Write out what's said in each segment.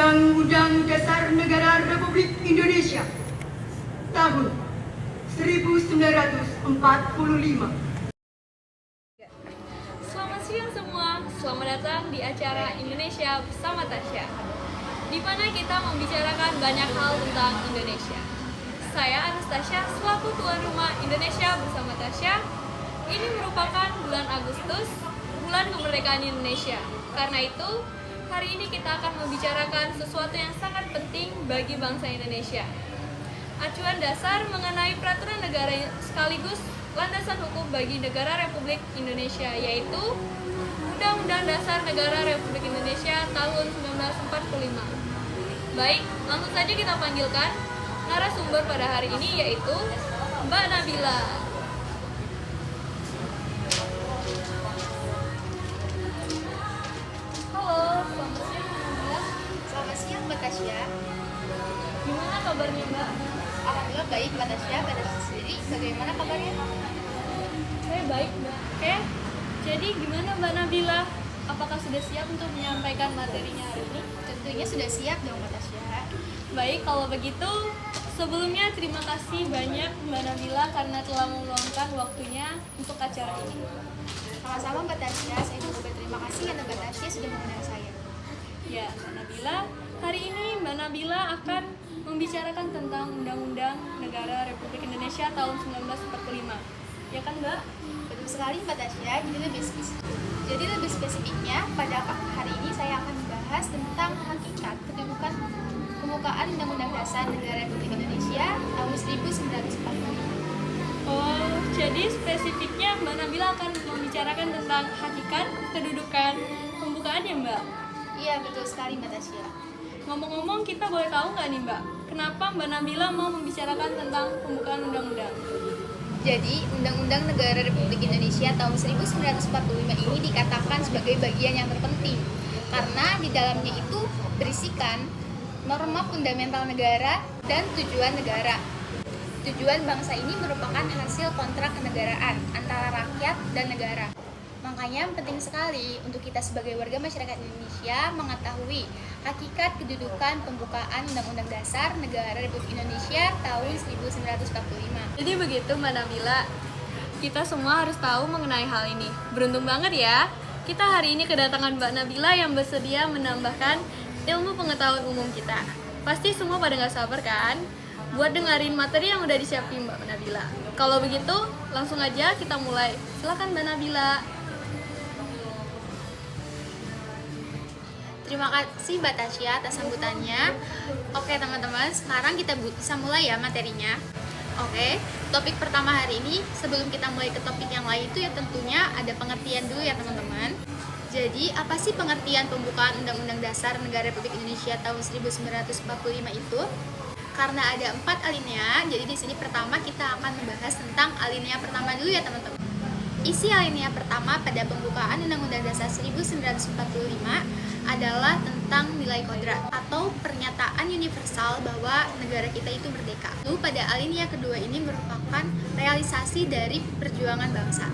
Undang-Undang Dasar Negara Republik Indonesia tahun 1945. Selamat siang semua, selamat datang di acara Indonesia bersama Tasya, di mana kita membicarakan banyak hal tentang Indonesia. Saya Anastasia, selaku tuan rumah Indonesia bersama Tasya. Ini merupakan bulan Agustus, bulan kemerdekaan Indonesia. Karena itu, hari ini kita akan membicarakan sesuatu yang sangat penting bagi bangsa Indonesia. Acuan dasar mengenai peraturan negara sekaligus landasan hukum bagi negara Republik Indonesia, yaitu Undang-Undang Dasar Negara Republik Indonesia tahun 1945. Baik, langsung saja kita panggilkan narasumber pada hari ini, yaitu Mbak Nabila. Halo, selamat siang Mbak Nabila. Selamat siang Mbak Tasya. Gimana kabarnya Mbak? Alhamdulillah baik Mbak Tasya. Mbak Tasya sendiri bagaimana kabarnya? Saya baik Mbak. Oke, jadi gimana Mbak Nabila? Apakah sudah siap untuk menyampaikan materinya hari ini? Tentunya sudah siap dong Mbak Tasya. Baik, kalau begitu sebelumnya terima kasih banyak Mbak Nabila karena telah meluangkan waktunya untuk acara ini. Sama-sama Mbak Tasya, saya juga berterima kasih karena Mbak Tasya sudah mengundang saya. Ya, Mbak Nabila, hari ini Mbak Nabila akan membicarakan tentang Undang-Undang Negara Republik Indonesia tahun 1945. Ya kan Mbak? Betul sekali Mbak Tasya, jadi lebih spesifiknya pada hari ini saya akan membahas tentang hakikat kedudukan pembukaan Undang-Undang Dasar Negara Republik Indonesia tahun 1945. Oh, jadi spesifiknya Mbak Nabila akan membicarakan tentang hakikat kedudukan pembukaan ya Mbak? Iya betul sekali Mbak Tasya. Ngomong-ngomong, kita boleh tahu nggak nih Mbak, kenapa Mbak Nabila mau membicarakan tentang pembukaan undang-undang? Jadi, Undang-Undang Negara Republik Indonesia tahun 1945 ini dikatakan sebagai bagian yang terpenting karena di dalamnya itu berisikan norma fundamental negara dan tujuan negara. Tujuan bangsa ini merupakan hasil kontrak kenegaraan antara rakyat dan negara. Makanya penting sekali untuk kita sebagai warga masyarakat Indonesia mengetahui hakikat kedudukan pembukaan Undang-Undang Dasar Negara Republik Indonesia tahun 1945. Jadi begitu Mbak Nabila, kita semua harus tahu mengenai hal ini. Beruntung banget ya, kita hari ini kedatangan Mbak Nabila yang bersedia menambahkan ilmu pengetahuan umum kita. Pasti semua pada nggak sabar kan? Buat dengerin materi yang udah disiapin Mbak Nabila. Kalau begitu, langsung aja kita mulai. Silakan Mbak Nabila. Terima kasih Mbak Tasya atas sambutannya. Oke teman-teman, sekarang kita bisa mulai ya materinya. Oke, topik pertama hari ini, sebelum kita mulai ke topik yang lain itu ya tentunya ada pengertian dulu ya teman-teman. Jadi, apa sih pengertian pembukaan Undang-Undang Dasar Negara Republik Indonesia tahun 1945 itu? Karena ada 4 alinea, jadi di sini pertama kita akan membahas tentang alinea pertama dulu ya teman-teman. Isi alinea pertama pada pembukaan Undang-Undang Dasar 1945 adalah tentang nilai kodrat atau pernyataan universal bahwa negara kita itu merdeka. Lalu pada alinea kedua ini merupakan realisasi dari perjuangan bangsa.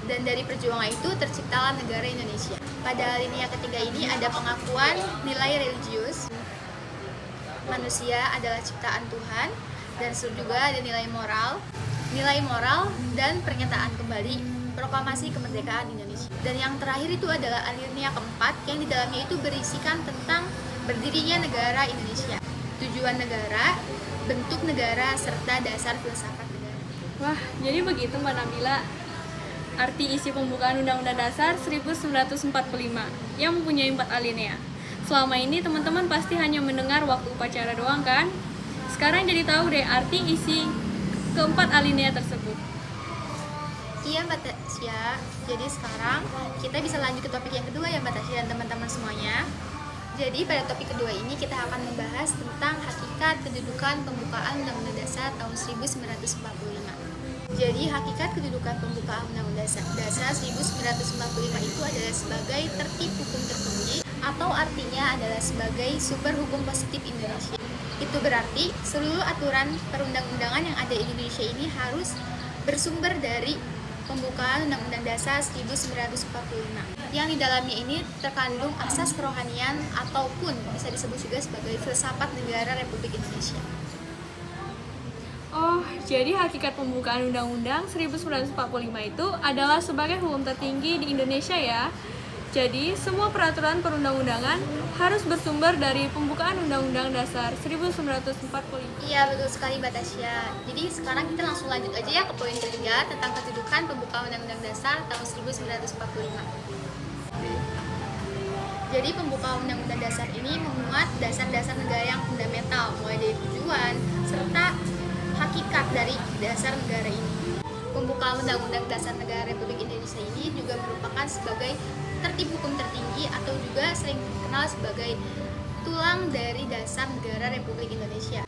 Dan dari perjuangan itu terciptalah negara Indonesia. Pada alinea ketiga ini ada pengakuan nilai religius. Manusia adalah ciptaan Tuhan, dan juga ada nilai moral dan pernyataan kembali proklamasi kemerdekaan Indonesia. Dan yang terakhir itu adalah alinea keempat yang di dalamnya itu berisikan tentang berdirinya negara Indonesia, tujuan negara, bentuk negara, serta dasar filsafat negara. Wah, jadi begitu Mbak Nabila arti isi pembukaan Undang-Undang Dasar 1945 yang mempunyai 4 alinea. Selama ini teman-teman pasti hanya mendengar waktu upacara doang kan? Sekarang jadi tahu deh arti isi keempat alinea tersebut. Iya Mbak Tasya, jadi sekarang kita bisa lanjut ke topik yang kedua ya Mbak Tasya dan teman-teman semuanya. Jadi pada topik kedua ini kita akan membahas tentang hakikat kedudukan pembukaan Undang-Undang Dasar tahun 1945. Jadi hakikat kedudukan pembukaan Undang-Undang Dasar 1945 itu adalah sebagai tertib hukum tertinggi atau artinya adalah sebagai sumber hukum positif Indonesia. Itu berarti seluruh aturan perundang-undangan yang ada di Indonesia ini harus bersumber dari pembukaan Undang-Undang Dasar 1945. Yang di dalamnya ini terkandung asas kerohanian ataupun bisa disebut juga sebagai filsafat negara Republik Indonesia. Oh, jadi hakikat pembukaan Undang-Undang 1945 itu adalah sebagai hukum tertinggi di Indonesia ya. Jadi, semua peraturan perundang-undangan harus bersumber dari pembukaan Undang-Undang Dasar 1945. Iya, betul sekali Mbak Tasya. Jadi sekarang kita langsung lanjut aja ya ke poin ketiga tentang kedudukan pembukaan Undang-Undang Dasar tahun 1945. Jadi pembukaan Undang-Undang Dasar ini memuat dasar-dasar negara yang fundamental, mulai dari tujuan serta hakikat dari dasar negara ini. Pembukaan Undang-Undang Dasar Negara Republik Indonesia ini juga merupakan sebagai tertib hukum tertinggi atau juga sering dikenal sebagai tulang dari dasar negara Republik Indonesia.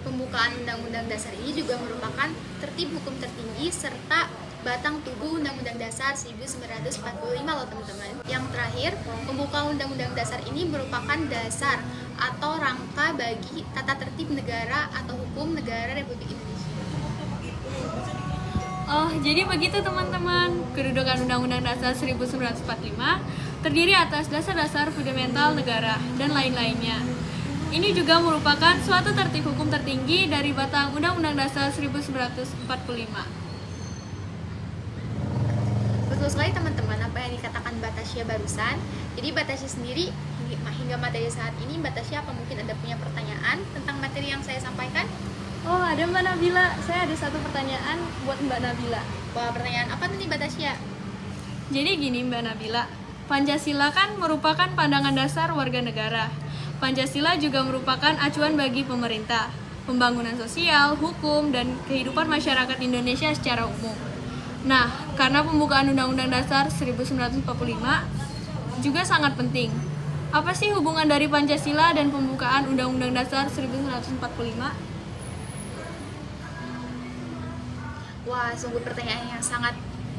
Pembukaan Undang-Undang Dasar ini juga merupakan tertib hukum tertinggi serta batang tubuh Undang-Undang Dasar 1945 loh teman-teman. Yang terakhir, pembukaan Undang-Undang Dasar ini merupakan dasar atau rangka bagi tata tertib negara atau hukum negara Republik Indonesia. Oh, jadi begitu teman-teman. Kedudukan Undang-Undang Dasar 1945 terdiri atas dasar-dasar fundamental negara dan lain-lainnya. Ini juga merupakan suatu tertib hukum tertinggi dari batang Undang-Undang Dasar 1945. Betul sekali teman-teman apa yang dikatakan Mbak Tasya barusan. Jadi Mbak Tasya sendiri hingga materi saat ini, Mbak Tasya apa mungkin ada punya pertanyaan tentang materi yang saya sampaikan? Oh, ada Mbak Nabila. Saya ada satu pertanyaan buat Mbak Nabila. Wah, pertanyaan apa nih Mbak Tasya? Jadi gini Mbak Nabila, Pancasila kan merupakan pandangan dasar warga negara. Pancasila juga merupakan acuan bagi pemerintah, pembangunan sosial, hukum, dan kehidupan masyarakat Indonesia secara umum. Nah, karena pembukaan Undang-Undang Dasar 1945 juga sangat penting. Apa sih hubungan dari Pancasila dan pembukaan Undang-Undang Dasar 1945? Wah, sungguh pertanyaan yang sangat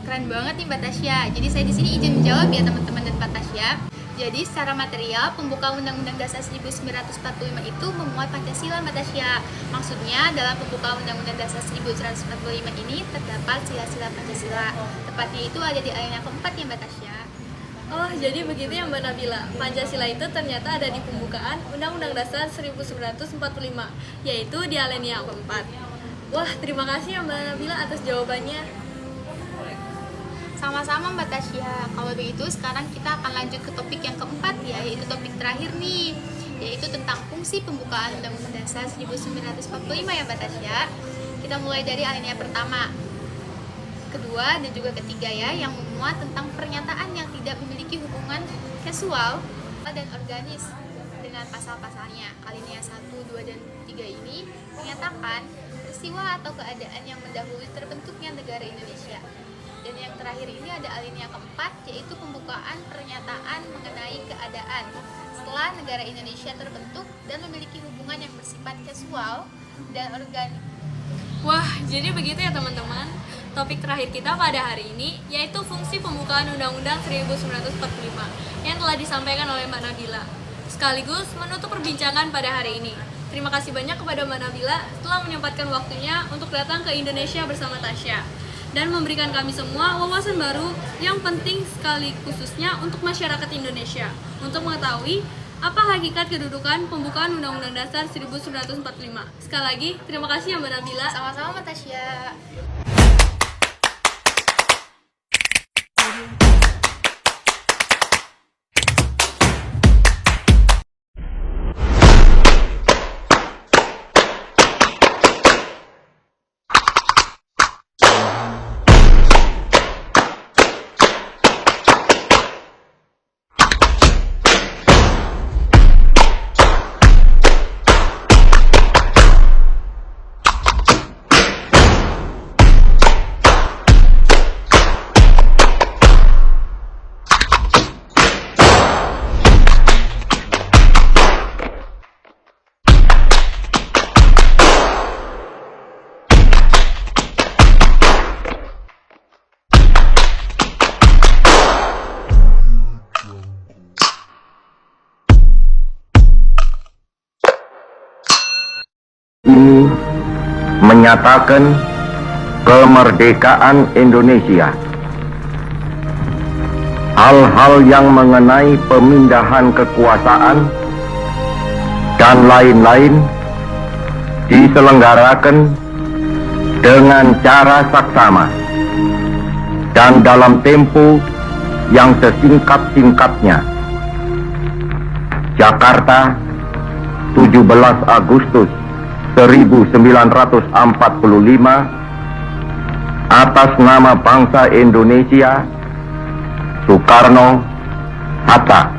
keren banget nih Mbak Tasya. Jadi saya di sini izin menjawab ya teman-teman dan Mbak Tasya. Jadi secara material, pembukaan Undang-Undang Dasar 1945 itu memuat Pancasila Mbak Tasya. Maksudnya dalam pembukaan Undang-Undang Dasar 1945 ini terdapat sila-sila Pancasila. Tepatnya itu ada di alinea keempat ya Mbak Tasya. Oh, jadi begitu ya Mbak Nabila. Pancasila itu ternyata ada di pembukaan Undang-Undang Dasar 1945, yaitu di alinea keempat. Wah, terima kasih ya Mbak Nabila atas jawabannya. Sama-sama Mbak Tasya. Kalau begitu sekarang kita akan lanjut ke topik yang keempat ya, yaitu topik terakhir nih, yaitu tentang fungsi pembukaan Undang-Undang Dasar 1945 ya Mbak Tasya. Kita mulai dari alinea pertama, kedua, dan juga ketiga ya, yang memuat tentang pernyataan yang tidak memiliki hubungan seksual dan organis dengan pasal-pasalnya. Alinea 1, 2, dan 3 ini menyatakan peristiwa atau keadaan yang mendahului terbentuknya negara Indonesia. Dan yang terakhir ini ada alinea keempat, yaitu pembukaan pernyataan mengenai keadaan setelah negara Indonesia terbentuk dan memiliki hubungan yang bersifat seksual dan organik. Wah, jadi begitu ya teman-teman. Topik terakhir kita pada hari ini yaitu fungsi pembukaan Undang-Undang 1945 yang telah disampaikan oleh Mbak Nabila. Sekaligus menutup perbincangan pada hari ini. Terima kasih banyak kepada Mbak Nabila telah menyempatkan waktunya untuk datang ke Indonesia bersama Tasya dan memberikan kami semua wawasan baru yang penting sekali khususnya untuk masyarakat Indonesia untuk mengetahui apa hakikat kedudukan pembukaan Undang-Undang Dasar 1945. Sekali lagi, terima kasih ya Mbak Nabila. Sama-sama Mbak Tasya. Ini menyatakan kemerdekaan Indonesia hal-hal yang mengenai pemindahan kekuasaan dan lain-lain diselenggarakan dengan cara saksama dan dalam tempo yang sesingkat-singkatnya. Jakarta, 17 Agustus 1945, atas nama bangsa Indonesia, Soekarno, Hatta.